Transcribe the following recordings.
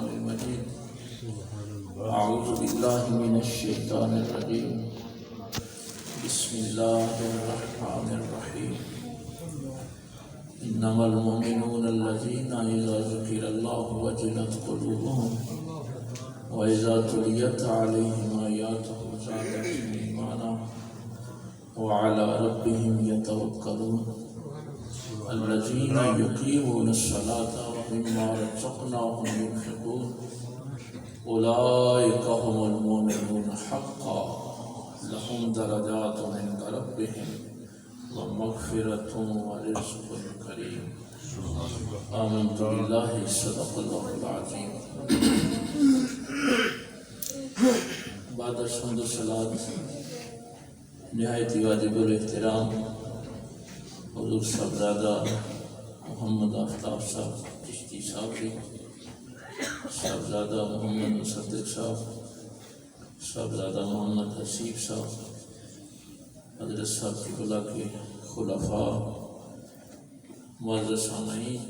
المجيد. أعوذ بالله من الشيطان الرجيم. بسم الله الرحمن الرحيم. إنما المؤمنون الذين إذا ذكر الله وجلت قلوبهم وإذا تليت عليهم آياته زادتهم إيمانا وعلى ربهم يتوكلون. الذين يقيمون الصلاة ومما رزقناهم ينفقون أولئك هم المؤمنون حقا لهم درجات عند ربهم ومغفرة ورزق كريم. آمنت بالله صدق الله العظيم. بعد الحمد والصلاة نہایت واجب الاحترام حضور صاحبزادہ محمد آفتاب صاحب چشتی صاحب کی، صاحبزادہ محمد مصدق صاحب، صاحبزادہ محمد حسیب صاحب، حضرت صاحب کی بلا کے خلفاء، معزز سامعین،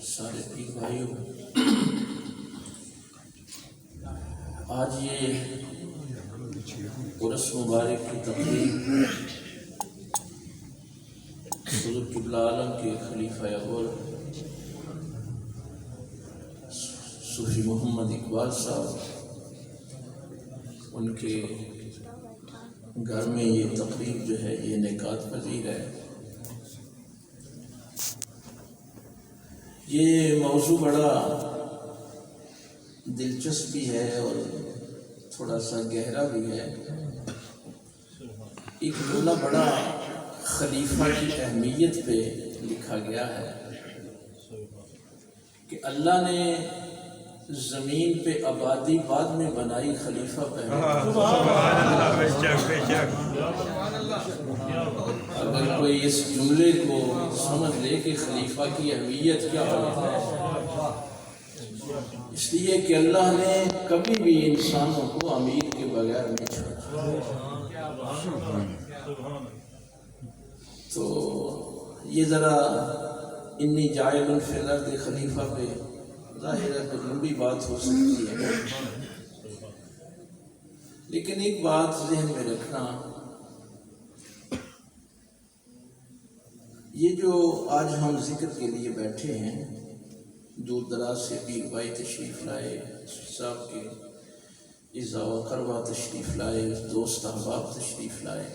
سارے پیر بھائیوں، آج یہ عرس مبارک کی تقریب حضور قبلہ عالم کے خلیفہ اول صوفی محمد اقبال صاحب، ان کے گھر میں یہ تقریب جو ہے یہ انعقاد پذیر ہے۔ یہ موضوع بڑا دلچسپ بھی ہے اور تھوڑا سا گہرا بھی ہے۔ ایک جملہ بڑا خلیفہ کی اہمیت پہ لکھا گیا ہے کہ اللہ نے زمین پہ آبادی بعد میں بنائی، خلیفہ پہلے۔ اگر کوئی اس جملے کو سمجھ لے کہ خلیفہ کی اہمیت کیا ہے، اس لیے کہ اللہ نے کبھی بھی انسانوں کو امیر کے بغیر نہیں چھوڑا۔ تو یہ ذرا انی جاعل فی الارض خلیفہ پہ ظاہر ہے کوئی لمبی بات ہو سکتی ہے، لیکن ایک بات ذہن میں رکھنا، یہ جو آج ہم ذکر کے لیے بیٹھے ہیں، دور دراز سے پیر بھائی تشریف لائے، صاحب کے عزا و قربہ تشریف لائے، دوست احباب تشریف لائے،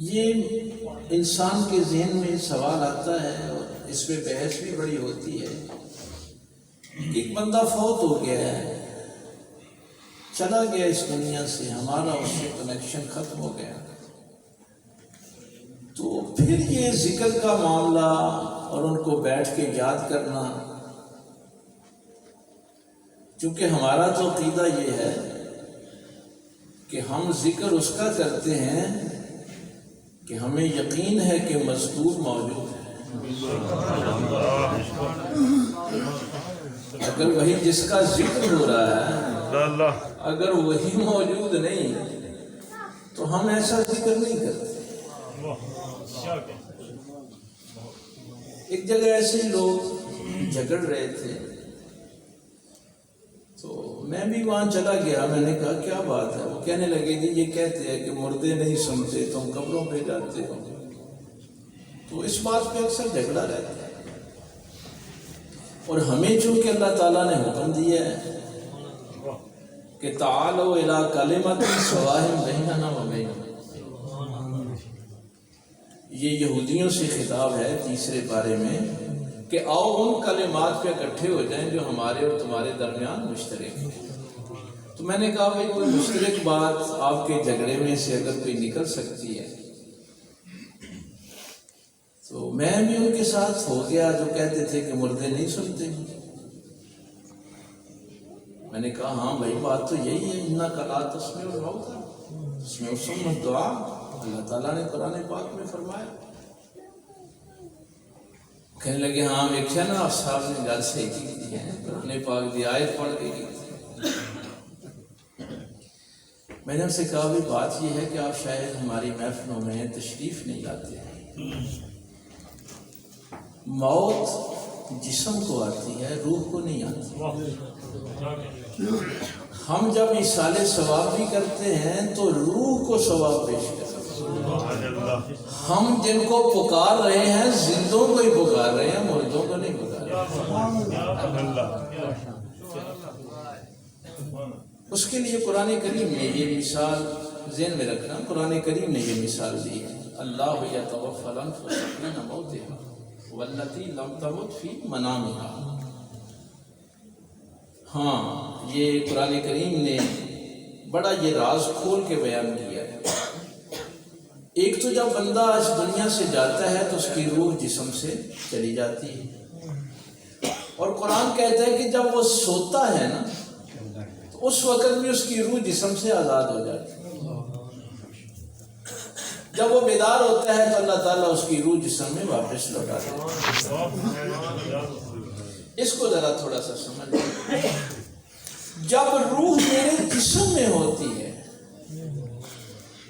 یہ انسان کے ذہن میں سوال آتا ہے اور اس پہ بحث بھی بڑی ہوتی ہے۔ ایک بندہ فوت ہو گیا ہے، چلا گیا اس دنیا سے، ہمارا اس سے کنیکشن ختم ہو گیا، تو پھر یہ ذکر کا معاملہ اور ان کو بیٹھ کے یاد کرنا، چونکہ ہمارا تو عقیدہ یہ ہے کہ ہم ذکر اس کا کرتے ہیں کہ ہمیں یقین ہے کہ مذکور موجود ہے۔ اگر وہی جس کا ذکر ہو رہا ہے اگر وہی موجود نہیں تو ہم ایسا ذکر نہیں کرتے۔ ایک جگہ ایسے لوگ جھگڑ رہے تھے تو میں بھی وہاں چلا گیا، میں نے کہا کیا بات ہے؟ وہ کہنے لگے جی یہ کہتے ہیں کہ مردے نہیں سنتے، تم قبروں پہ جاتے ہو، تو اس بات پہ اکثر جھگڑا رہتا ہے۔ اور ہمیں چونکہ اللہ تعالیٰ نے حکم دیا ہے کہ تعالوا الی کلمۃ سواء بیننا و بینکم، یہ یہودیوں سے خطاب ہے تیسرے پارے میں کہ آؤ ان کلمات پہ اکٹھے ہو جائیں جو ہمارے اور تمہارے درمیان مشترک ہیں۔ تو میں نے کہا بھائی کوئی مشترک بات آپ کے جھگڑے میں سے اگر کوئی نکل سکتی ہے، تو میں بھی ان کے ساتھ ہو گیا جو کہتے تھے کہ مردے نہیں سنتے۔ میں نے کہا ہاں بھائی بات تو یہی ہے، انک لا تسمع الموتى تسمع الصم الدعاء، اللہ تعالیٰ نے قرآن پاک میں فرمایا۔ کہنے لگے ہاں دیکھا نا آپ صاحب نے گل صحیح کی ہے، قرآن پاک دی آیت پڑھ کے کی۔ میں نے ان سے کہا بھی بات یہ ہے کہ آپ شاید ہماری محفلوں میں تشریف نہیں لاتے ہیں، موت جسم کو آتی ہے، روح کو نہیں آتی۔ ہم جب ایصال ثواب بھی کرتے ہیں تو روح کو ثواب پیش کرتے ہیں۔ ہم جن کو پکار رہے ہیں زندوں کو ہی پکار رہے ہیں، مردوں کو نہیں پکار رہے۔ اس کے لیے قرآن کریم نے یہ مثال ذہن میں رکھنا، قرآن کریم نے یہ مثال دی ہے، اللہ یتوفی الانفس حین موتہا واللتی لم تمت فی منامہا۔ ہاں، یہ قرآن کریم نے بڑا یہ راز کھول کے بیان کیا ہے۔ ایک تو جب بندہ اس دنیا سے جاتا ہے تو اس کی روح جسم سے چلی جاتی ہے، اور قرآن کہتا ہے کہ جب وہ سوتا ہے نا تو اس وقت بھی اس کی روح جسم سے آزاد ہو جاتی ہے۔ جب وہ بیدار ہوتا ہے تو اللہ تعالیٰ اس کی روح جسم میں واپس لوٹا دیتا ہے۔ اس کو ذرا تھوڑا سا سمجھ لیں۔ جب روح میرے جسم میں ہوتی ہے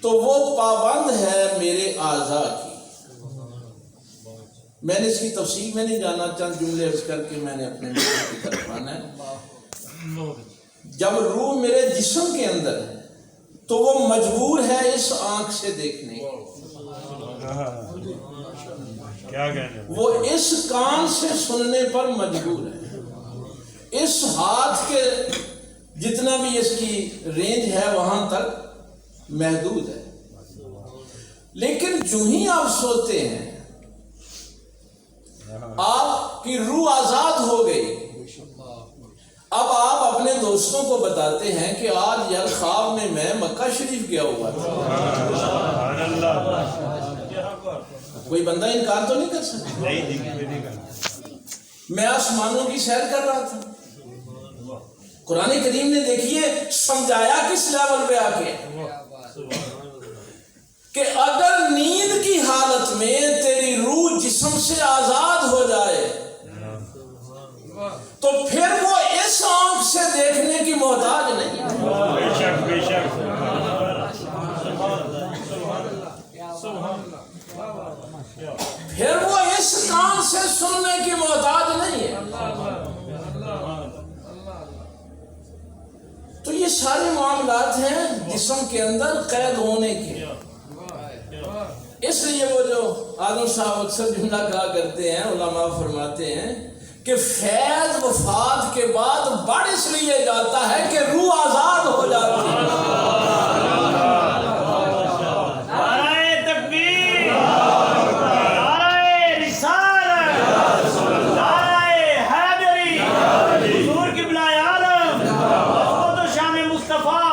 تو وہ پابند ہے میرے اعضاء کی۔ میں نے اس کی تفصیل میں نہیں جانا، چند جملے عرض کر کے میں نے اپنے مطلب کی طرف آنا ہے۔ جب روح میرے جسم کے اندر ہے تو وہ مجبور ہے اس آنکھ سے دیکھنے کی، وہ اس کان سے سننے پر مجبور ہے، اس ہاتھ کے جتنا بھی اس کی رینج ہے وہاں تک محدود ہے۔ لیکن جو ہی آپ سوتے ہیں آپ کی روح آزاد ہو گئی۔ اب آپ اپنے دوستوں کو بتاتے ہیں کہ آج یار خواب میں مکہ شریف گیا ہوا تھا، کوئی بندہ انکار تو نہیں کر سکتا۔ میں آسمانوں کی سیر کر رہا تھا۔ قرآن کریم نے دیکھیے سمجھایا کس لیول پہ آ کے کہ اگر نیند کی حالت میں تیری روح جسم سے آزاد ہو جائے تو پھر وہ اس آنکھ سے دیکھنے کی محتاج نہیں۔ بے شک بے شک، پھر وہ اس کان سے سننے کی محتاج نہیں ہے۔ تو یہ سارے معاملات ہیں جسم کے اندر قید ہونے کے۔ اس لیے وہ جو عالم صاحب اکثر جملہ کہا کرتے ہیں، علماء فرماتے ہیں کہ فیض وفات کے بعد بڑھ اس لیے جاتا ہے کہ روح آزاد ہو جاتی ہے۔ نعرہ تکبیر، نعرہ رسالت، نعرہ حیدری، حضور قبلہ عالم، محمد و شان مصطفیٰ۔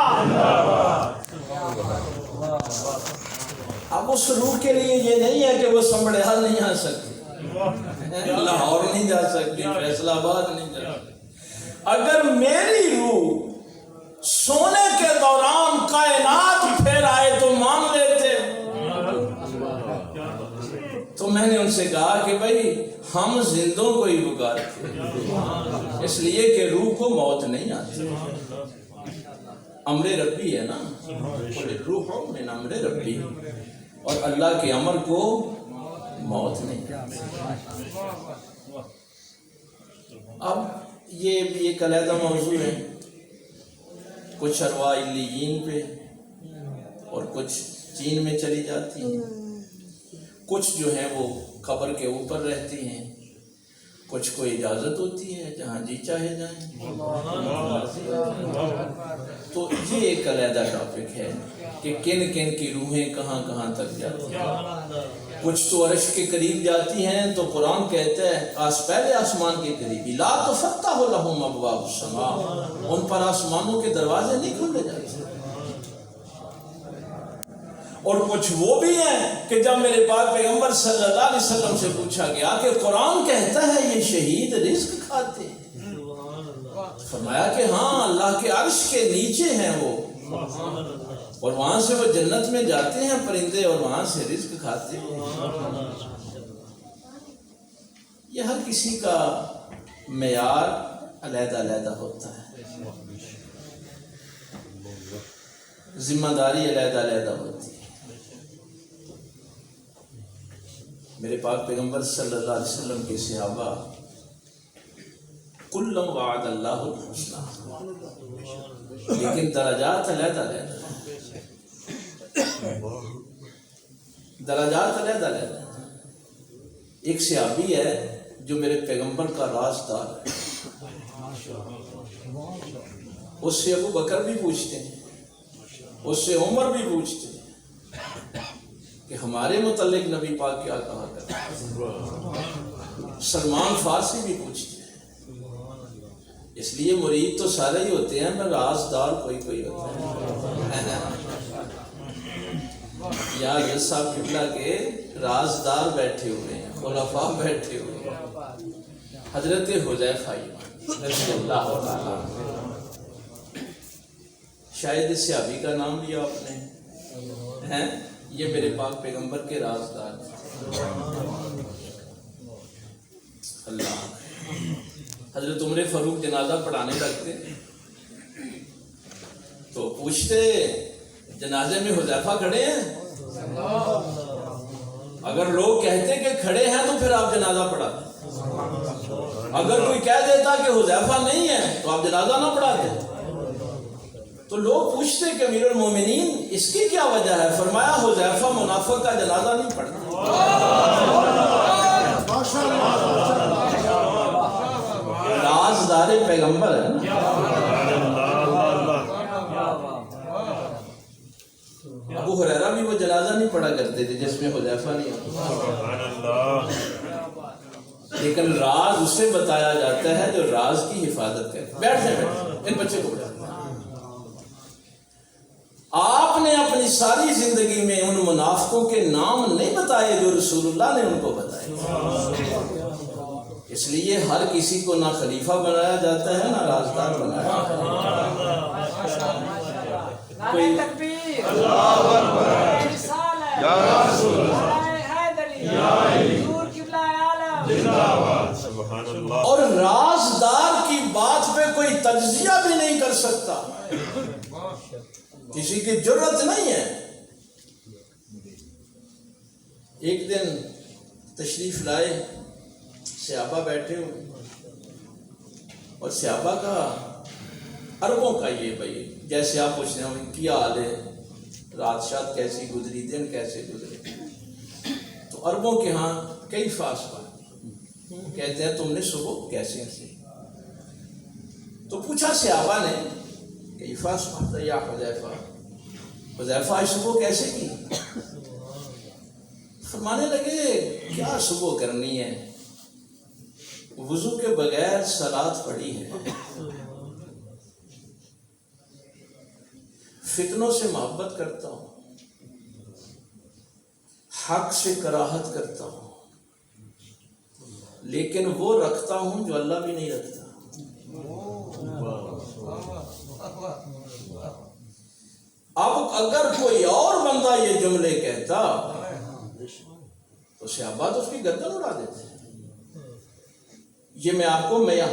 اب اس روح کے لیے یہ نہیں ہے کہ وہ سنبھڑیال نہیں آ سکتی، لاہور نہیں جا سکتی، فیصل آباد نہیں جا سکتی۔ اگر میری روح سونے کے دوران کائنات پھر آئے تو مان لیتے۔ تو میں نے ان سے کہا کہ بھائی ہم زندوں کو ہی پکارتے، اس لیے کہ روح کو موت نہیں آتی۔ امر ربی ہے نا، روح من امر ربی، اور اللہ کے امر کو موت نہیں آتی۔ اب یہ بھی ایک علیحدہ موضوع ہے، کچھ ارواح علیین پہ اور کچھ چین میں چلی جاتی ہیں، کچھ جو ہیں وہ قبر کے اوپر رہتی ہیں، کچھ کو اجازت ہوتی ہے جہاں جی چاہے جائیں۔ تو یہ ایک علیحدہ ٹاپک ہے کہ کن کن کی روحیں کہاں کہاں تک جاتی ہیں۔ کچھ تو عرش کے قریب جاتی ہیں تو قرآن کہتا ہے پہلے آسمان کے قریب، لا تفتح لہم ابواب السماء، ان پر آسمانوں کے دروازے نہیں کھولے جاتے۔ اور کچھ وہ بھی ہیں کہ جب میرے پاک پیغمبر صلی اللہ علیہ وسلم سے پوچھا گیا کہ قرآن کہتا ہے یہ شہید رزق کھاتے ہیں، فرمایا کہ ہاں اللہ کے عرش کے نیچے ہیں وہ، اور وہاں سے وہ جنت میں جاتے ہیں پرندے اور وہاں سے رزق کھاتے ہیں۔ یہ ہر کسی کا معیار علیحدہ علیحدہ ہوتا ہے، ذمہ داری علیحدہ علیحدہ ہوتی ہے۔ میرے پاک پیغمبر صلی اللہ علیہ وسلم کے صحابہ کلم وعد اللہ الحسنى، لیکن درجات علیحدہ علیحدہ، درجات علیحدہ علیحدہ۔ ایک صحابی ہے جو میرے پیغمبر کا رازدار ہے، اس سے ابو بکر بھی پوچھتے ہیں، اس سے عمر بھی پوچھتے ہیں کہ ہمارے متعلق نبی پاک کیا کہا کرتے ہیں، سلمان فارسی بھی پوچھتے ہیں۔ اس لیے مرید تو سارے ہی ہوتے ہیں، میں رازدار کوئی ہوتا ہے۔ یا یہ صاحب قبلہ کے رازدار بیٹھے ہوئے ہیں، خلفاء بیٹھے ہوئے ہیں، حضرت حذیفہ رضی اللہ تعالیٰ عنہ۔ شاید اس صحابی کا نام لیا آپ نے، ہیں یہ میرے پاک پیغمبر کے رازدار اللہ۔ حضرت عمر فاروق جنازہ پڑھانے لگتے تو پوچھتے جنازے میں حذیفہ کھڑے ہیں؟ اگر لوگ کہتے کہ کھڑے ہیں تو پھر آپ جنازہ پڑھاتے، اگر کوئی کہہ دیتا کہ حذیفہ نہیں ہے تو آپ جنازہ نہ پڑھاتے۔ تو لوگ پوچھتے کہ امیر المومنین اس کی کیا وجہ ہے؟ فرمایا حذیفہ منافق کا جنازہ نہیں پڑھتا۔ رازدار پیغمبر ہے نا۔ ابو ہریرہ بھی وہ جنازہ نہیں پڑھا کرتے تھے جس میں حذیفہ نہیں ہوتا، لیکن راز اسے بتایا جاتا ہے جو راز کی حفاظت کرے۔ بیٹھ جائیں، ان بچے کو بیٹھ۔ آپ نے اپنی ساری زندگی میں ان منافقوں کے نام نہیں بتائے جو رسول اللہ نے ان کو بتائے، اس لیے ہر کسی کو نہ خلیفہ بنایا جاتا ہے نہ رازدار بنایا جاتا ہے۔ کوئی اور رازدار کی بات پہ کوئی تجزیہ بھی نہیں کر سکتا، کسی کی جرت نہیں ہے۔ ایک دن تشریف لائے، صحابہ بیٹھے ہوئے، اور صحابہ کا عربوں کا یہ بھائی جیسے آپ پوچھ رہے ہیں کیا حال ہے، رات شاد کیسی گزری، دن کیسے گزرے، تو عربوں کے ہاں کئی فاصلہ کہتے ہیں تم نے صبح کیسے سے، تو پوچھا صحابہ نے کئی فاصلہ یا حذیفہ، حذیفہ آج صبح کیسے کی؟ فرمانے لگے کیا صبح کرنی ہے، وضو کے بغیر صلاۃ پڑھی ہے، فتنوں سے محبت کرتا ہوں، حق سے کراہت کرتا ہوں، لیکن وہ رکھتا ہوں جو اللہ بھی نہیں رکھتا۔ اب اگر کوئی اور بندہ یہ جملے کہتا تو صحابہ تو اس کی گردن اڑا دیتے۔ یہ میں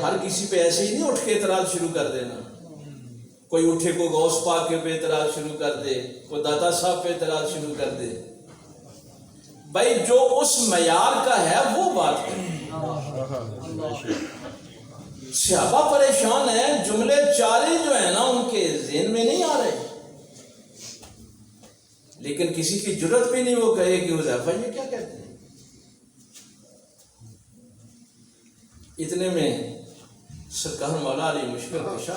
ہر کسی پہ ایسے ہی نہیں اٹھ کے اعتراض شروع کر دینا، کوئی اٹھے کو غوث پاک پہ اعتراض شروع کر دے، کوئی داتا صاحب پہ اعتراض شروع کر دے، بھائی جو اس معیار کا ہے وہ بات کرے۔ صحابہ پریشان ہیں، جملے چارے جو ہیں نا ان کے ذہن میں نہیں آ رہے، لیکن کسی کی جرت بھی نہیں وہ کہے کہ حذیفہ یہ کیا کہتے ہیں۔ اتنے میں سرکار مولا علی مشکل کشا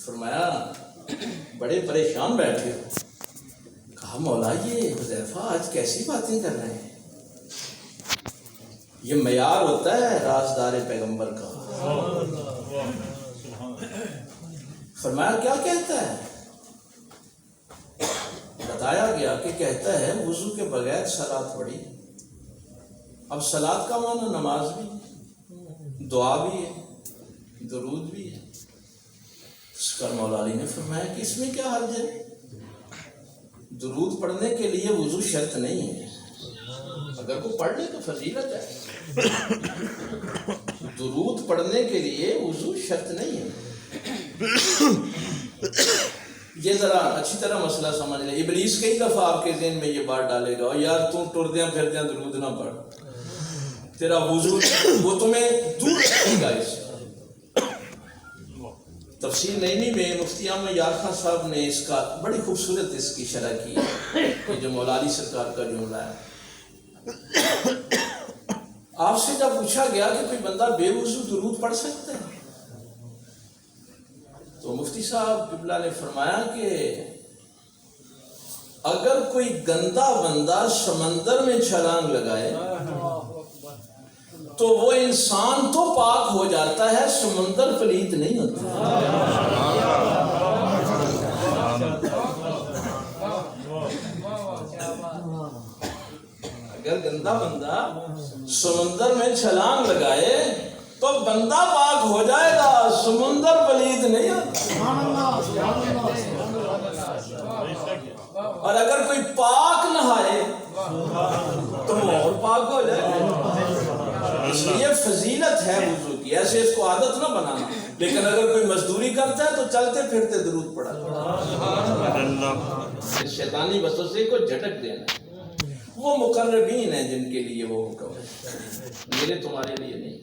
فرمایا بڑے پریشان بیٹھے، کہا مولا یہ حذیفہ آج کیسی باتیں کر رہے ہیں، یہ معیار ہوتا ہے رازدار پیغمبر کا۔ فرمایا کیا کہتا ہے؟ بتایا گیا کہ کہتا ہے وضو کے بغیر صلاۃ پڑھی۔ اب صلاۃ کا معنی نماز بھی، دعا بھی ہے، درود بھی ہے۔ سرکار مولا علی نے فرمایا کہ اس میں کیا حرج ہے، درود پڑھنے کے لیے وضو شرط نہیں ہے، اگر کوئی پڑھ لے تو فضیلت ہے، درود پڑھنے کے لیے وضو شرط نہیں ہے۔ یہ ذرا اچھی طرح مسئلہ سمجھ لیں. ابلیس کئی دفعہ آپ کے ذہن میں یہ بات ڈالے گا یار تم ٹردیاں پھردیاں درود نہ پڑھ, تیرا وضو, وہ تمہیں دور رکھے گا اس سے. تفسیر نعیمی میں مفتی احمد یار خان صاحب نے اس کا بڑی خوبصورت اس کی شرح کی ہے, یہ جو مولا علی سرکار کا جملہ ہے. آپ سے جب پوچھا گیا کہ کوئی بندہ بے وضو درود پڑھ سکتا ہے, تو مفتی صاحب قبلہ نے فرمایا کہ اگر کوئی گندا بندہ سمندر میں چھلانگ لگائے تو وہ انسان تو پاک ہو جاتا ہے, سمندر پلید نہیں ہوتا. اگر گندا بندہ سمندر میں چھلانگ لگائے تو بندہ پاک ہو جائے گا, سمندر پلید نہیں ہوتا. اور اگر کوئی پاک نہائے تو وہ اور پاک ہو جائے گا. اس لیے فضیلت ہے وضو کی, ایسے اس کو عادت نہ بنانا. لیکن اگر کوئی مزدوری کرتا ہے تو چلتے پھرتے درود پڑھا, شیطانی وسوسے کو جھٹک دینا. وہ مقربین ہیں جن کے لیے وہ حکم ہے, میرے تمہارے لیے نہیں.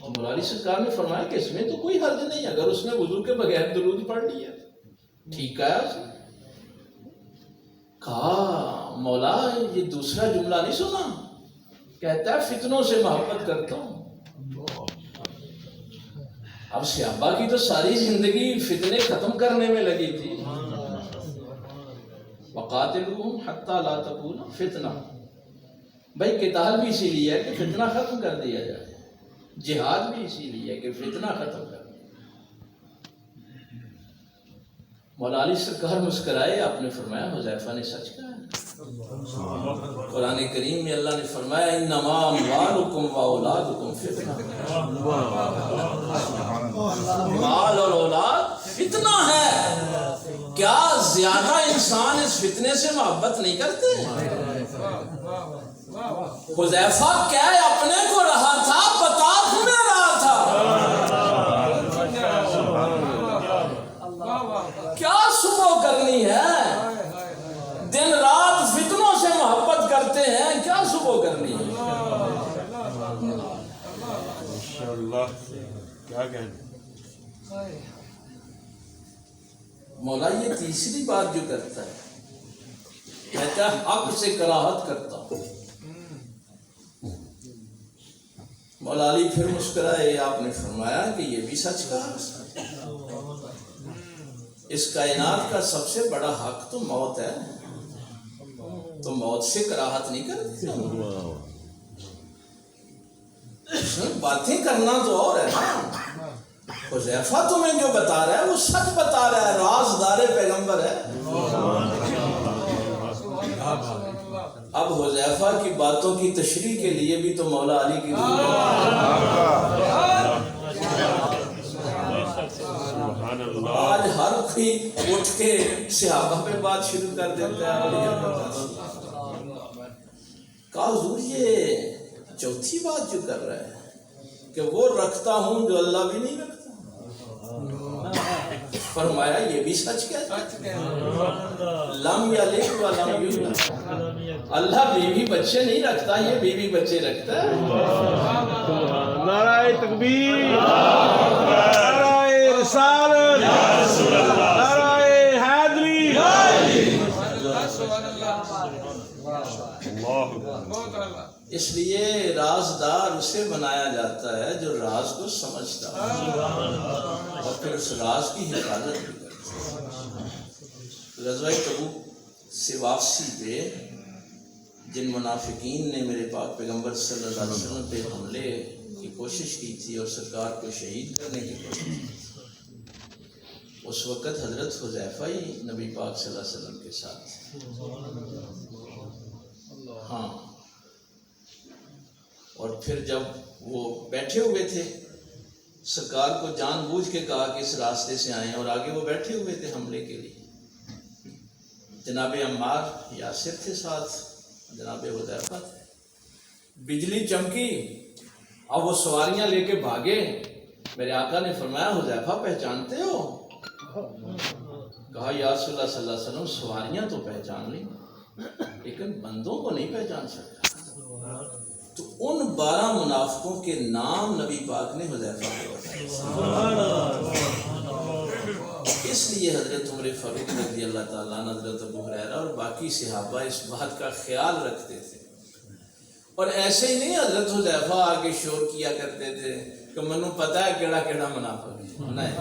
مولا علی سرکار نے فرمایا کہ اس میں تو کوئی حرج نہیں, اگر اس نے وضو کے بغیر درود پڑھ لیا ٹھیک ہے. کہا مولا یہ دوسرا جملہ نہیں سنا, کہتا ہے فتنوں سے محبت کرتا ہوں. اب صحابہ کی تو ساری زندگی فتنے ختم کرنے میں لگی تھی. وقاتلوہم حتی لا تکون فتنہ, بھائی قتال بھی اسی لیے ہے کہ فتنہ ختم کر دیا جائے, جہاد بھی اسی لیے ہے کہ فتنہ ختم کر. مولا علی سرکار مسکرائے, آپ نے فرمایا حذیفہ نے سچ کہا ہے. قرآن کریم میں اللہ نے فرمایا انما اموالکم و اولادکم فتنہ, مال اور اولاد فتنہ ہے. کیا زیادہ انسان اس فتنے سے محبت نہیں کرتے؟ حذیفہ کیا اپنے کو رہا تھا, بتا تمہیں رہا تھا. کیا صبح کرنی ہے, دن رات فتنوں سے محبت کرتے ہیں, کیا صبح کرنی ہے. مولا یہ تیسری بات جو کرتا ہے, کہتا ہے حق سے کراہت کرتا ہوں. مولا علی پھر مسکرائے, آپ نے فرمایا کہ یہ بھی سچ کہا. اس کائنات کا سب سے بڑا حق تو موت ہے, تو موت سے کراہت نہیں کرتے. باتیں کرنا تو اور ہے نا. حذیفہ تمہیں جو بتا رہا ہے وہ سچ بتا رہا ہے, رازدار پیغمبر ہے. اب حذیفہ کی باتوں کی تشریح کے لیے بھی تو مولا علی کی آج ہر کوئی اٹھ کے صحابہ پہ بات شروع کر دیتا ہے. کہا حضور یہ چوتھی بات جو کر رہا ہے کہ وہ رکھتا ہوں جو اللہ بھی نہیں رکھتا. فرمایا یہ بھی سچ کہتا ہے, لم یلد و لم یولد, اللہ بیوی بچے نہیں رکھتا, یہ بیوی بچے رکھتا ہے. نعرہ تکبیر, نعرہ رسالت, نعرہ حیدری. اس لیے رازدار اسے بنایا جاتا ہے جو راز کو سمجھتا ہے اور پھر اس راز کی حفاظت بھی کرتا ہے. غزوہ تبوک سے واپسی پہ جن منافقین نے میرے پاک پیغمبر صلی اللہ علیہ وسلم پہ حملے کی کوشش کی تھی اور سرکار کو شہید کرنے کی کوشش کی, اس وقت حضرت حذیفہ ہی نبی پاک صلی اللہ علیہ وسلم کے ساتھ. ہاں, اور پھر جب وہ بیٹھے ہوئے تھے, سرکار کو جان بوجھ کے کہا کہ اس راستے سے آئیں, اور آگے وہ بیٹھے ہوئے تھے حملے کے لیے. جناب عمار یاسر تھے ساتھ, جناب حذیفہ تھے. بجلی چمکی, اب وہ سواریاں لے کے بھاگے. میرے آقا نے فرمایا حذیفہ پہچانتے ہو؟ کہا یا رسول اللہ صلی اللہ علیہ وسلم سواریاں تو پہچان لیں لیکن بندوں کو نہیں پہچان سکتا. تو ان 12 منافقوں کے نام نبی پاک نے حذیفہ کو بتائے. اس لیے حضرت عمر فاروق رضی اللہ تعالیٰ عنہ، حضرت ابو ہریرہ اور باقی صحابہ اس بات کا خیال رکھتے تھے. اور ایسے ہی نہیں حضرت حذیفہ آگے شور کیا کرتے تھے کہ منو پتہ ہے کیڑا کیڑا منافق ہے. نہیں،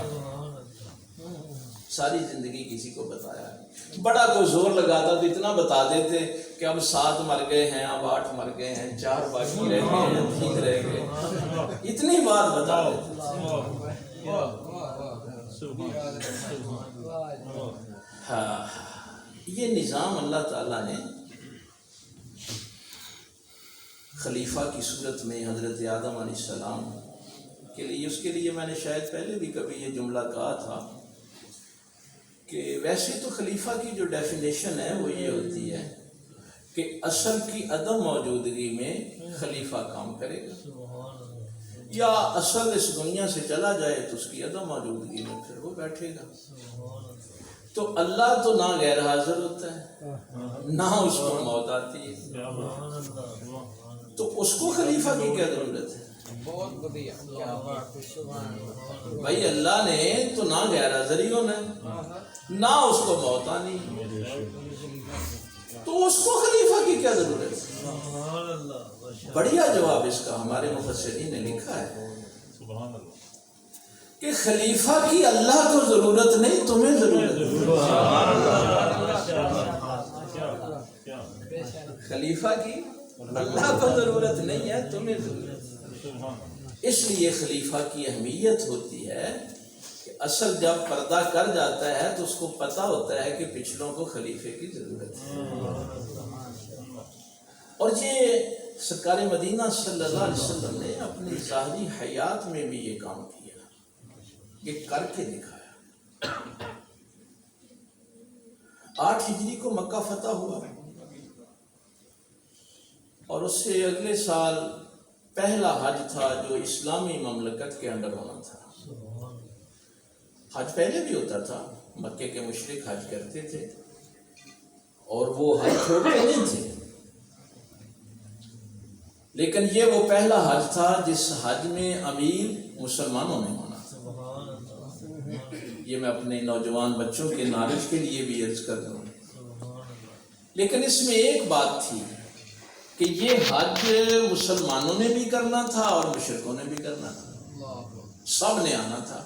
ساری زندگی کسی کو بتایا نہیں. بڑا کوئی زور لگاتا تو اتنا بتا دیتے کہ اب 7 مر گئے ہیں، اب 8 مر گئے ہیں، 4 باقی رہ گئے ہیں، 3 رہ گئے. اتنی بات بتا دیتے. ہاں، یہ نظام اللہ تعالیٰ نے خلیفہ کی صورت میں حضرت آدم علیہ السلام کے لیے، اس کے لیے میں نے شاید پہلے بھی کبھی یہ جملہ کہا تھا کہ ویسے تو خلیفہ کی جو ڈیفینیشن ہے وہ یہ ہوتی ہے کہ اصل کی عدم موجودگی میں خلیفہ کام کرے گا، یا اصل اس دنیا سے چلا جائے تو اس کی عدم موجودگی میں پھر وہ بیٹھے گا. تو اللہ تو نہ غیر حاضر ہوتا ہے، نہ اس کو موت آتی ہے، تو اس کو خلیفہ کی کیا ضرورت ہے؟ بھائی اللہ نے تو نہ غیر حاضر ہی ہونا ہے، نہ اس کو موت آنی، تو اس کو خلیفہ کی کیا ضرورت ہے؟ بڑھیا جواب اس کا ہمارے مفسرین نے لکھا ہے کہ خلیفہ کی اللہ کو ضرورت نہیں، تمہیں ضرورت ہے. خلیفہ کی اللہ کو ضرورت نہیں ہے، تمہیں ضرورت ہے. اس لیے خلیفہ کی اہمیت ہوتی ہے کہ اصل جب پردہ کر جاتا ہے تو اس کو پتہ ہوتا ہے کہ پچھلوں کو خلیفے کی ضرورت ہے. اور یہ سرکار مدینہ صلی اللہ علیہ وسلم نے اپنی ظاہری حیات میں بھی یہ کام کیا، یہ کر کے دکھایا. 8 ہجری کو مکہ فتح ہوا اور اس سے اگلے سال پہلا حج تھا جو اسلامی مملکت کے اندر ہونا تھا. حج پہلے بھی ہوتا تھا، مکے کے مشرک حج کرتے تھے اور وہ حج چھوڑتے نہیں تھے، لیکن یہ وہ پہلا حج تھا جس حج میں امیر مسلمانوں نے ہونا تھا. یہ میں اپنے نوجوان بچوں کے نالج کے لیے بھی عرض کر دوں. لیکن اس میں ایک بات تھی کہ یہ حج مسلمانوں نے بھی کرنا تھا اور مشرکوں نے بھی کرنا تھا، سب نے آنا تھا.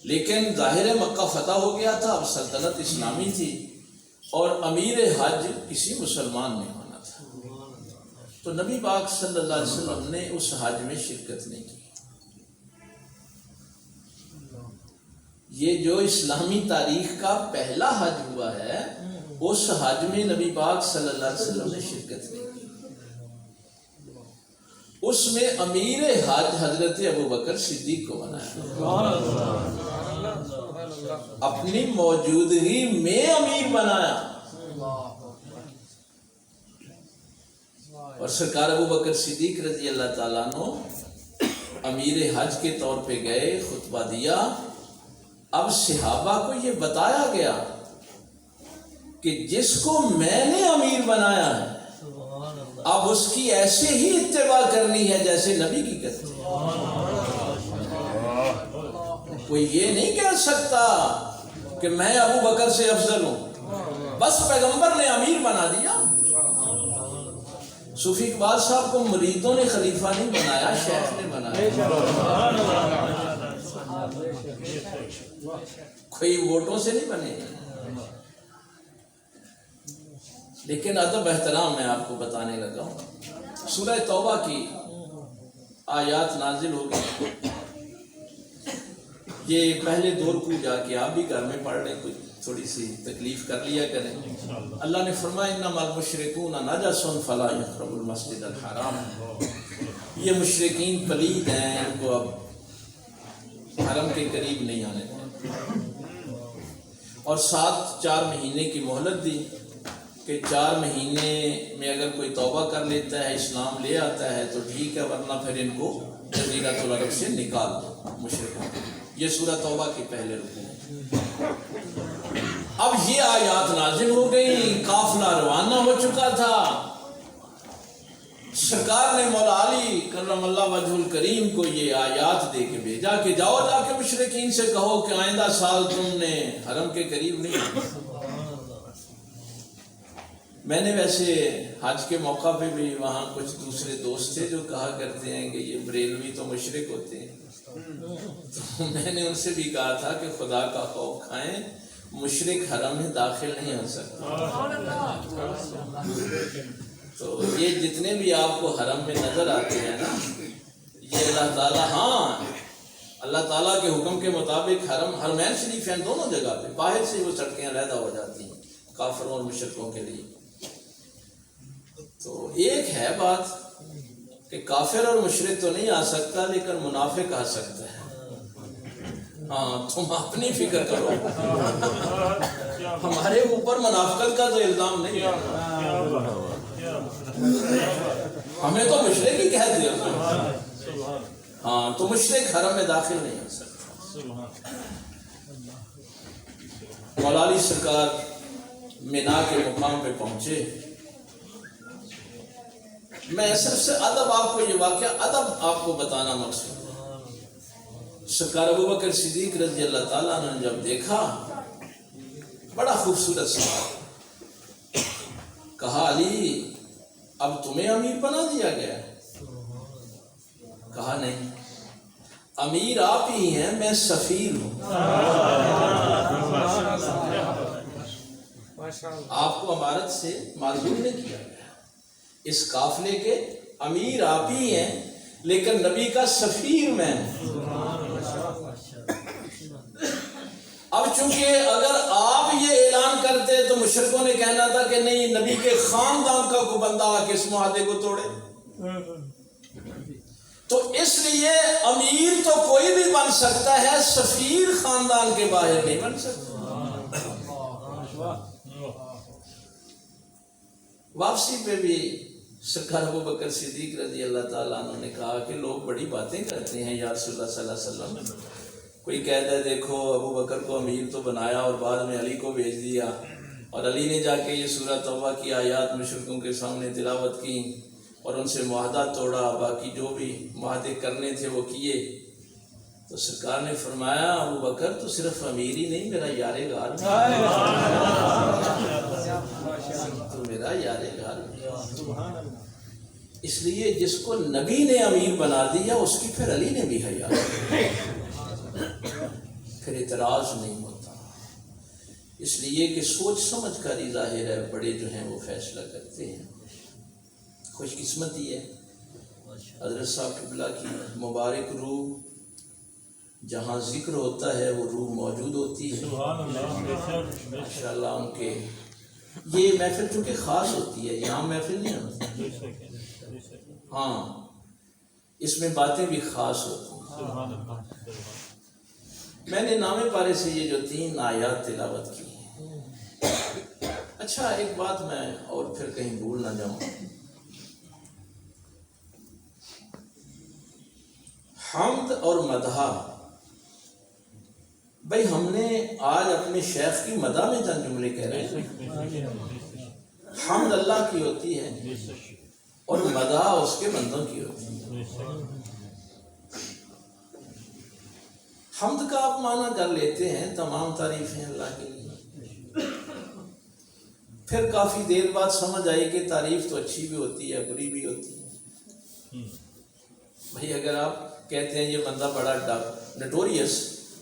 لیکن ظاہر مکہ فتح ہو گیا تھا، اب سلطنت اسلامی تھی اور امیر حج کسی مسلمان نے ہونا تھا. تو نبی پاک صلی اللہ علیہ وسلم نے اس حج میں شرکت نہیں کی. یہ جو اسلامی تاریخ کا پہلا حج ہوا ہے اس حج میں نبی پاک صلی اللہ علیہ وسلم نے شرکت نہیں کی. اس میں امیر حج حضرت ابو بکر صدیق کو بنایا، اپنی موجودگی میں امیر بنایا. اور سرکار ابو بکر صدیق رضی اللہ تعالیٰ عنہ امیر حج کے طور پہ گئے، خطبہ دیا. اب صحابہ کو یہ بتایا گیا کہ جس کو میں نے امیر بنایا ہے اب اس کی ایسے ہی اتباع کرنی ہے جیسے نبی کی کرتے. کوئی یہ نہیں کہہ سکتا کہ میں ابو بکر سے افضل ہوں، بس پیغمبر نے امیر بنا دیا. صوفی اقبال صاحب کو مریدوں نے خلیفہ نہیں بنایا، شیخ نے بنایا. کوئی ووٹوں سے نہیں بنے. لیکن ادب احترام میں آپ کو بتانے لگا ہوں. سورہ توبہ کی آیات نازل ہو گئی. یہ پہلے 2 رکوع جا کے آپ بھی گھر میں پڑھ لیں، کچھ تھوڑی سی تکلیف کر لیا کریں. اللہ نے فرمایا انما المشرکون نجس فلا یقربوا المسجد الحرام. یہ مشرکین پلید ہیں، ان کو اب حرم کے قریب نہیں آنے دیں. اور 4 مہینے کی مہلت دی کہ 4 مہینے میں اگر کوئی توبہ کر لیتا ہے، اسلام لے آتا ہے تو ٹھیک ہے، ورنہ پھر ان کو جزیرۃ العرب سے نکال دو مشرکوں. یہ سورہ توبہ کے پہلے رکوع ہے. اب یہ آیات نازل ہو گئی، قافلہ روانہ ہو چکا تھا، سرکار نے مولا علی کرم اللہ وجہ الکریم کو یہ آیات دے کے بھیجا کہ جاؤ جا کے مشرکین سے کہو کہ آئندہ سال تم نے حرم کے قریب نہیں۔ میں نے ویسے حج کے موقع پہ بھی وہاں کچھ دوسرے دوست تھے جو کہا کرتے ہیں کہ یہ بریلوی تو مشرک ہوتے ہیں، تو میں نے ان سے بھی کہا تھا کہ خدا کا خوف کھائیں، مشرک حرم میں داخل نہیں ہو سکتا۔ تو یہ جتنے بھی آپ کو حرم میں نظر آتے ہیں نا، یہ اللہ تعالیٰ، ہاں اللہ تعالیٰ کے حکم کے مطابق حرمین شریف ہیں دونوں جگہ پہ، باہر سے وہ سڑکیں علیحدہ ہو جاتی ہیں کافروں اور مشرکوں کے لیے۔ تو ایک ہے بات کہ کافر اور مشرک تو نہیں آ سکتا، لیکن منافق آ سکتا ہے۔ ہاں تم اپنی فکر کرو، ہمارے اوپر منافقت کا تو الزام نہیں ہے، ہمیں تو مشرک ہی کہہ دیا۔ ہاں تو مشرک حرم میں داخل نہیں ہو سکتا۔ مولا علی سرکار مینا کے مقام پہ پہنچے۔ میں صرف سے ادب آپ کو، یہ واقعہ ادب آپ کو بتانا مقصود ہے۔ سرکار ابوبکر صدیق رضی اللہ تعالیٰ عنہ نے جب دیکھا، بڑا خوبصورت سوال، کہا علی اب تمہیں امیر بنا دیا گیا؟ کہا نہیں، امیر آپ ہی ہیں، میں سفیر ہوں۔ آپ کو امارت سے معذور نہیں کیا گیا، اس قافلے کے امیر آپ ہی ہیں، لیکن نبی کا سفیر میں ہوں۔ اب چونکہ اگر آپ یہ اعلان کرتے تو مشرکوں نے کہنا تھا کہ نہیں، نبی کے خاندان کا کوئی بندہ آ کے اس معاہدے کو توڑے، تو اس لیے امیر تو کوئی بھی بن سکتا ہے، سفیر خاندان کے باہر نہیں بن سکتا۔ واپسی پہ بھی سرکار ابوبکر صدیق رضی اللہ تعالیٰ عنہ نے کہا کہ لوگ بڑی باتیں کرتے ہیں یا رسول اللہ صلی اللہ علیہ وسلم، کوئی کہتا ہے دیکھو ابو بکر کو امیر تو بنایا اور بعد میں علی کو بھیج دیا، اور علی نے جا کے یہ سورہ توبہ کی آیات مشرکوں کے سامنے تلاوت کی اور ان سے معاہدہ توڑا، باقی جو بھی معاہدے کرنے تھے وہ کیے۔ تو سرکار نے فرمایا ابو بکر تو صرف امیر ہی نہیں، میرا یار غار بھی، تو میرا یار غار بھی۔ اس لیے جس کو نبی نے امیر بنا دیا اس کی پھر علی نے بھی حیا، پھر اعتراض نہیں ہوتا۔ اس لیے کہ سوچ سمجھ کر ہی ظاہر ہے بڑے جو ہیں وہ فیصلہ کرتے ہیں۔ خوش قسمتی ہے حضرت صاحب قبلہ کی مبارک روح، جہاں ذکر ہوتا ہے وہ روح موجود ہوتی ہے ماشاءاللہ۔ ان کے یہ محفل چونکہ خاص ہوتی ہے، یہاں محفل نہیں ہوتی، ہاں اس میں باتیں بھی خاص ہوتی ہیں۔ میں نے نامے پارے سے یہ جو 3 آیات تلاوت کی ہیں۔ اچھا ایک بات میں اور پھر کہیں بھول نہ جاؤں، حمد اور مدح، بھئی ہم نے آج اپنے شیخ کی مدح میں چند جملے کہہ رہے ہیں۔ حمد اللہ کی ہوتی ہے اور مدح اس کے بندوں کی ہوتی ہے۔ حمد کا آپ معنی کر لیتے ہیں تمام تعریفیں اللہ کے لیے، پھر کافی دیر بعد سمجھ آئی کہ تعریف تو اچھی بھی ہوتی ہے بری بھی ہوتی ہے۔ بھئی اگر آپ کہتے ہیں یہ بندہ بڑا نٹوریس،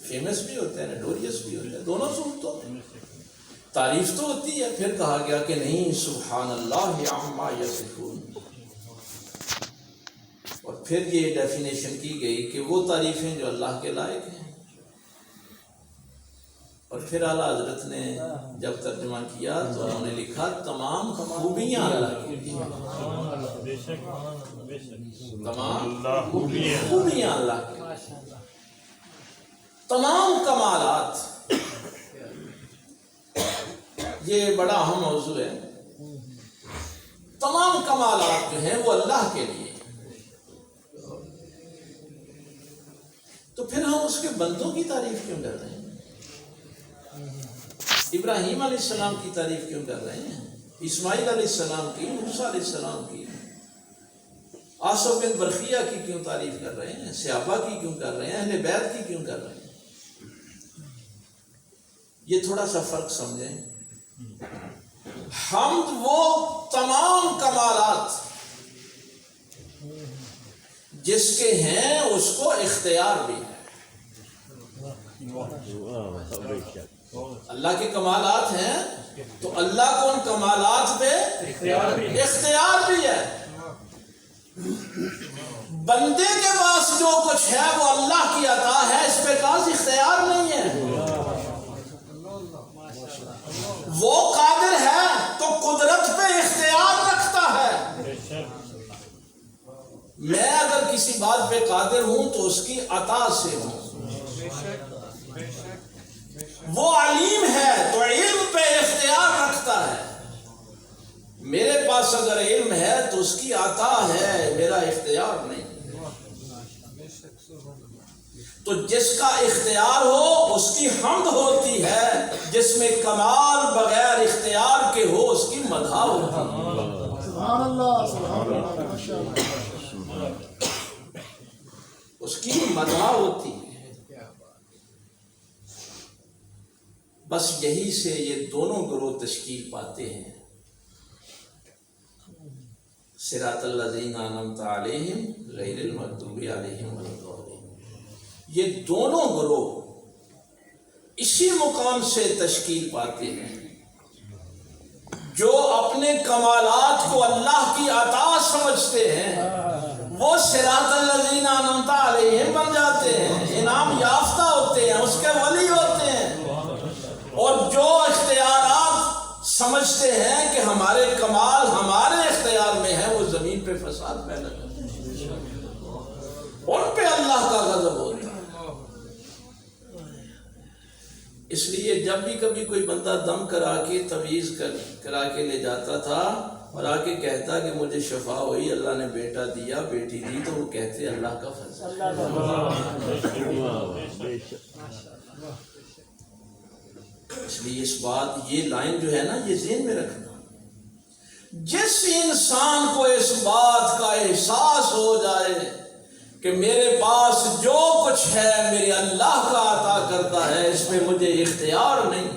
فیمس بھی ہوتا ہے نٹوریس بھی ہوتا ہے، دونوں صورتوں میں تعریف تو ہوتی ہے۔ پھر کہا گیا کہ نہیں سبحان اللہ عما یصفون، اور پھر یہ ڈیفینیشن کی گئی کہ وہ تعریفیں جو اللہ کے لائق ہیں۔ اور پھر اعلیٰ حضرت نے جب ترجمہ کیا تو انہوں نے لکھا تمام خوبیاں اللہ کی، تمام خوبیاں اللہ کی، تمام کمالات۔ یہ بڑا اہم موضوع ہے، تمام کمالات جو ہیں وہ اللہ کے لیے، تو پھر ہم اس کے بندوں کی تعریف کیوں کر رہے ہیں؟ ابراہیم علیہ السلام کی تعریف کیوں کر رہے ہیں؟ اسماعیل علیہ السلام کی، موسیٰ علیہ السلام کی، آصف بن برخیہ کی کیوں تعریف کر رہے ہیں؟ صحابہ کی کیوں کر رہے ہیں؟ اہل بیت کی کیوں کر رہے ہیں؟ یہ تھوڑا سا فرق سمجھیں. حمد وہ تمام کمالات جس کے ہیں اس کو اختیار بھی ہے. اللہ کے کمالات ہیں تو اللہ کو ان کمالات پہ اختیار بھی ہے. بندے کے پاس جو کچھ ہے وہ اللہ کی عطا ہے، اس پہ خاص اختیار نہیں ہے. وہ قادر ہے تو قدرت پہ اختیار رکھتا ہے. میں اگر کسی بات پہ قادر ہوں تو اس کی عطا سے ہوں. وہ علیم ہے تو علم پہ اختیار رکھتا ہے. میرے پاس اگر علم ہے تو اس کی عطا ہے، میرا اختیار نہیں. تو جس کا اختیار ہو اس کی حمد ہوتی ہے، جس میں کمال بغیر اختیار کے ہو اس کی مدح ہوتی ہے. سبحان اللہ، سبحان اللہ، ماشاءاللہ. اس کی مدح ہوتی ہے. بس یہی سے یہ دونوں گروہ تشکیل پاتے ہیں. صراط الذین انعمت علیہم غیر المغضوب علیہم ولا الضالین. یہ دونوں گروہ اسی مقام سے تشکیل پاتے ہیں جو اپنے کمالات کو اللہ کی عطا سمجھتے ہیں. وہ صراط الذین انعمت علیہم بن جاتے ہیں، انعام یافتہ ہوتے ہیں، اس کے ولی ہوتے ہیں. اور جو اختیارات سمجھتے ہیں کہ ہمارے کمال ہمارے اختیار میں ہے، وہ زمین پہ فساد پیدا کرتے ہیں، ان پہ اللہ کا غضب ہوتا ہے. اس لیے جب بھی کبھی کوئی بندہ دم کرا کے تویز کرا کے لے جاتا تھا اور آ کے کہتا کہ مجھے شفا ہوئی، اللہ نے بیٹا دیا، بیٹی دی، تو وہ کہتے اللہ کا فضل. اس لیے اس بات یہ لائن جو ہے نا یہ ذہن میں رکھنا. جس انسان کو اس بات کا احساس ہو جائے کہ میرے پاس جو کچھ ہے میرے اللہ کا عطا کرتا ہے، اس میں مجھے اختیار نہیں،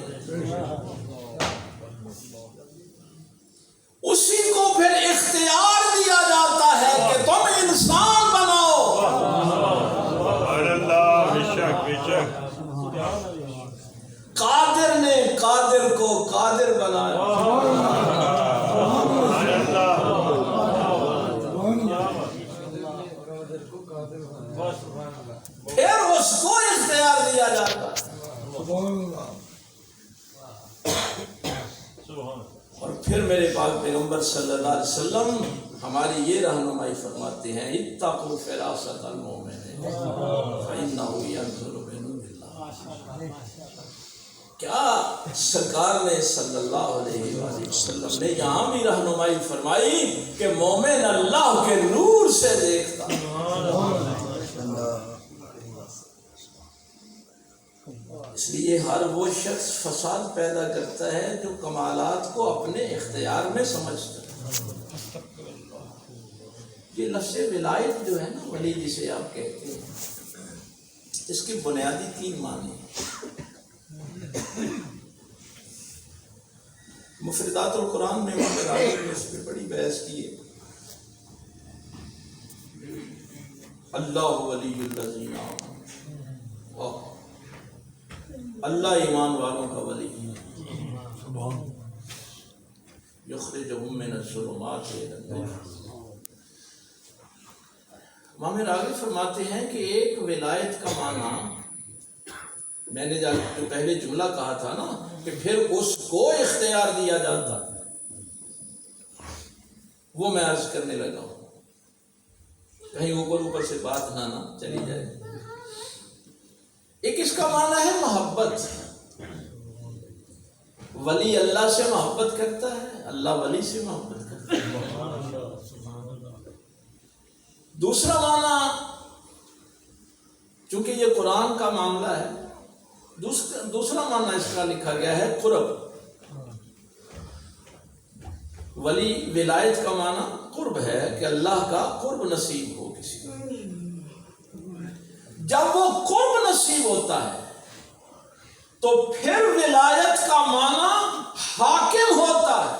اسی کو پھر اختیار دیا جاتا ہے کہ تم انسان بناؤ. قادر نے قادر کو قادر بنایا. پھر اس کو اختیار دیا جاتا ہے. اور پھر میرے پاک پیغمبر صلی اللہ علیہ وسلم ہماری یہ رہنمائی فرماتے ہیں، اتقوا فراست المؤمن فإنہ ینظر بنور اللہ. کیا سرکار نے صلی اللہ علیہ وآلہ وسلم نے یہاں بھی رہنمائی فرمائی کہ مومن اللہ کے نور سے دیکھتا. اس لیے ہر وہ شخص فساد پیدا کرتا ہے جو کمالات کو اپنے اختیار میں سمجھتا ہے. یہ لفظ ولایت جو ہے نا، ولی جسے آپ کہتے ہیں، اس کے بنیادی 3 معنی ہیں. مفردات القرآن میں اس پہ بڑی بحث کی ہے. اللہ ولی الذین آمنوا، اللہ ایمان والوں کا ولی ہے، یخرجہم من الظلمات الی النور. امام راغب فرماتے ہیں کہ ایک ولایت کا معنی میں نے جو پہلے جملہ کہا تھا نا کہ پھر اس کو اختیار دیا جاتا، وہ میں عرض کرنے لگا ہوں، کہیں اوپر سے بات نہ چلی جائے. ایک اس کا معنی ہے محبت. ولی اللہ سے محبت کرتا ہے، اللہ ولی سے محبت کرتا ہے. دوسرا معنی، چونکہ یہ قرآن کا معاملہ ہے، دوسرا معنی اس کا لکھا گیا ہے قرب. ولی ولایت کا معنی قرب ہے کہ اللہ کا قرب نصیب ہو کسی کو. جب وہ قرب نصیب ہوتا ہے تو پھر ولایت کا معنی حاکم ہوتا ہے.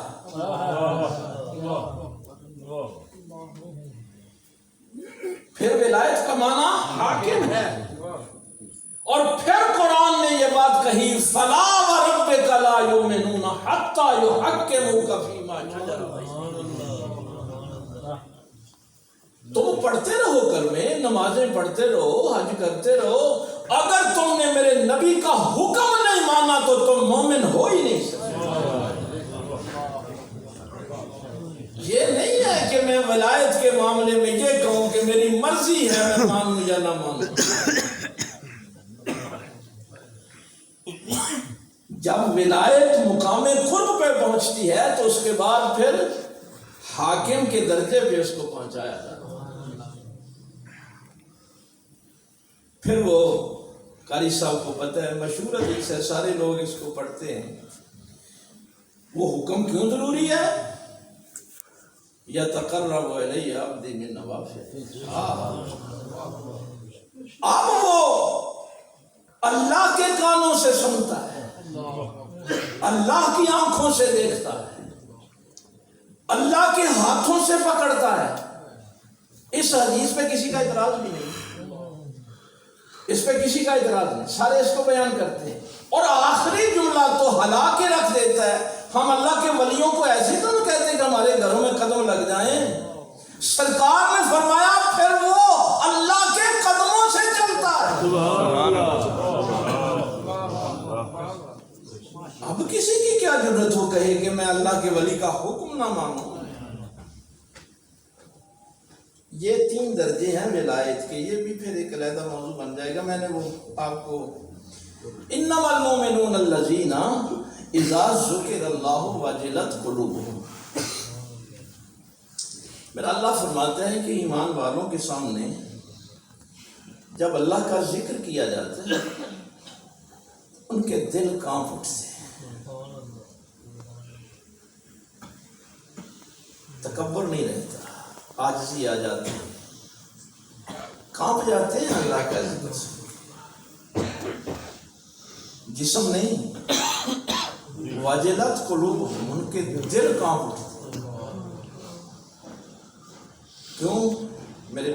پھر ولایت کا معنی حاکم ہے. اور پھر قرآن نے یہ بات کہی فلا وربک لا یؤمنون حتی یحکموک فیما شجر بینہم. تم پڑھتے رہو کلمے، نمازیں پڑھتے رہو، حج کرتے رہو، اگر تم نے میرے نبی کا حکم نہیں مانا تو تم مومن ہو ہی نہیں سکتے. یہ نہیں ہے کہ میں ولایت کے معاملے میں یہ کہوں کہ میری مرضی ہے میں مانوں یا نہ مانوں. جب ولایت مقام قرب پہ پہنچتی ہے تو اس کے بعد پھر حاکم کے درجے پہ اس کو پہنچایا جاتا ہے. پھر وہ قاری صاحب کو پتہ ہے، مشہور حدیث ہے، سارے لوگ اس کو پڑھتے ہیں. وہ حکم کیوں ضروری ہے؟ یتقرب الی عبدی من نوافل. اب وہ اللہ کے کانوں سے سنتا ہے، اللہ کی آنکھوں سے دیکھتا ہے، اللہ کے ہاتھوں سے پکڑتا ہے. اس حدیث پہ کسی کا اعتراض بھی نہیں، اس پہ کسی کا اعتراض نہیں، سارے اس کو بیان کرتے ہیں. اور آخری جملہ تو ہلا کے رکھ دیتا ہے. ہم اللہ کے ولیوں کو ایسے تو نہیں کہتے کہ ہمارے گھروں میں قدم لگ جائیں. سرکار نے فرمایا پھر وہ اللہ کے قدموں سے چلتا ہے. اب کسی کی کیا ضرورت ہو کہے کہ میں اللہ کے ولی کا حکم نہ مانوں. یہ 3 درجے ہیں ولایت کے، یہ بھی پھر ایک علیحدہ موضوع بن جائے گا. میں نے وہ آپ کو انما المؤمنون الذین اذا ذکر اللہ وجلت قلوبہم. میرا اللہ فرماتا ہے کہ ایمان والوں کے سامنے جب اللہ کا ذکر کیا جاتا ہے ان کے دل کانپ اٹھتے ہیں. تکبر نہیں رہتا، عاجزی آ جاتی ہے، کانپ جاتے ہیں اللہ کا ذکر سے. جسم نہیں، واجلت قلوبہم، ان کے دل کانپ اٹھتے ہیں. کیوں؟ میرے